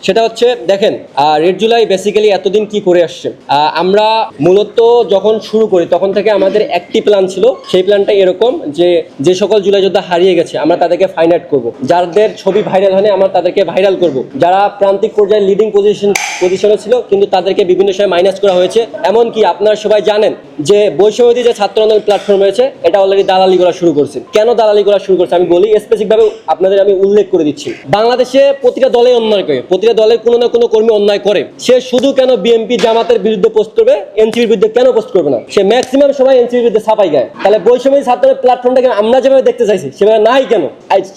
সেটা হচ্ছে দেখেন রেড জুলাই বেসিক্যালি এতদিন কি করে আসছে। আমরা মূলত যখন শুরু করি তখন থেকে আমাদের একটি প্ল্যান ছিল, সেই প্ল্যানটা এরকম যে সকল জুলাই যোদ্ধা হারিয়ে গেছে আমরা তাদেরকে ফাইন্ড আউট করবো, যাদের ছবি ভাইরাল হয়নি আমরা তাদেরকে ভাইরাল করব, যারা প্রান্তিক পর্যায়ে লিডিং পজিশনে ছিল কিন্তু তাদেরকে বিভিন্ন সময় মাইনাস করা হয়েছে। এমনকি আপনারা সবাই জানেন যে বৈষম্যবিরোধী যে ছাত্র আন্দোলন প্ল্যাটফর্ম হয়েছে এটা অলরেডি দালালি করা শুরু করছে। কেন দালালি করা শুরু করছে আমি বলি, স্পেসিফিকভাবে আপনাদের আমি উল্লেখ করে দিচ্ছি। বাংলাদেশে প্রতিটা দলে অন্যায় করে, প্রতিটা দলের কোনো না কোনো কর্মী অন্যায় করে, সে শুধু কেন বিএনপি জামাতের বিরুদ্ধে পোস্ট করবে, এনসিপির বিরুদ্ধে কেন পোস্ট করবে না? সে ম্যাক্সিমাম সময় এনসিপির বিরুদ্ধে ছাপাই গায়। তাহলে বৈষম্যবিরোধী ছাত্রদের প্ল্যাটফর্মটাকে আমরা যেভাবে দেখতে চাইছি সেভাবে নাই কেন?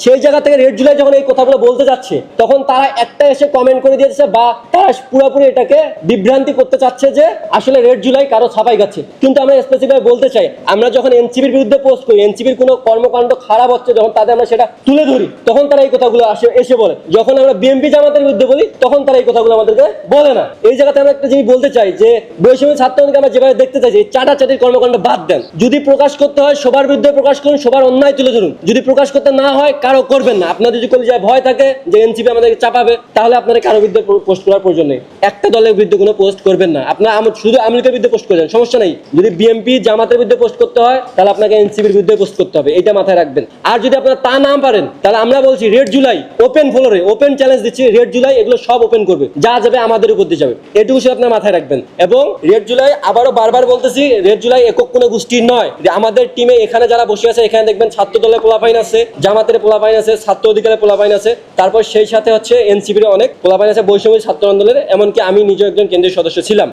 সেই জায়গা থেকে রেড জুলাই যখন এই কথাগুলো বলতে যাচ্ছে তখন তারা একটা এসে কমেন্ট করে দিয়েছে বা তারা পুরোপুরি এটাকে বিভ্রান্তি করতে চাচ্ছে যে আসলে রেড জুলাই কারো ছাপাই গাচ্ছে। কিন্তু আমরা স্পেসিফিকভাবে বলতে চাই, আমরা যখন এনসিপির বিরুদ্ধে পোস্ট করি, এনসিপির কোনো কর্মকাণ্ড খারাপ হচ্ছে যখন তাদের আমরা সেটা তুলে ধরি তখন তারা এই কথাগুলো এসে বলে। যখন আমরা বিএনপি জামাতের বিরুদ্ধে বলি তখন তারা এই কথাগুলো আমাদেরকে বলে না। এই জায়গাতে আমরা একটা জিনিস বলতে চাই যে বৈষম্য ছাত্রকে আমরা যেভাবে দেখতে চাই যে চাটাচাটির কর্মকাণ্ড বাদ দেন। যদি প্রকাশ করতে হয় সবার বিরুদ্ধে প্রকাশ করুন, সবার অন্যায় তুলে ধরুন। যদি প্রকাশ করতে না হয় কারো করবেন না। আপনাদের যদি কলিজায় ভয় থাকে যে এনসিপি আমাদেরকে চাপাবে তাহলে আপনাদের কারো বিরুদ্ধে পোস্ট করার প্রয়োজন নেই। একটা দলের বিরুদ্ধে কোনো পোস্ট করবেন না। আপনারা শুধু আওয়ামী লীগের বিরুদ্ধে পোস্ট করেন, সমস্যা নেই। যদি বিএনপি জামাতের বিরুদ্ধে পোস্ট করতে হয় তাহলে আপনাকে এনসিপির বিরুদ্ধে পোস্ট করতে হবে, এটা মাথায় রাখবেন। আর যদি আপনারা তা না পারেন তাহলে আমরা বলছি রেড জুলাই ওপেন ফ্লোরে ওপেন চ্যালেঞ্জ দিচ্ছি, রেড জুলাই এগুলো সব ওপেন করবে, যা যাবে আমাদের উপর দিয়ে যাবে। এটুকু সে আপনার মাথায় রাখবেন। এবং রেড জুলাই আবারও বারবার বলতেছি, রেড জুলাই একক কোনো গোষ্ঠীর নয়। আমাদের টিমে এখানে যারা বসে আছে এখানে দেখবেন ছাত্র দলের পোলাপাইন আছে, জামাতের পোলাপাইন আছে, ছাত্র অধিকারের পোলাপাইন আছে, তারপর সেই সাথে হচ্ছে এনসিপির অনেক পোলাপাইন আছে, বৈষম্য ছাত্র আন্দোলনের। এমনকি আমি নিজেও একজন কেন্দ্রীয় সদস্য ছিলাম।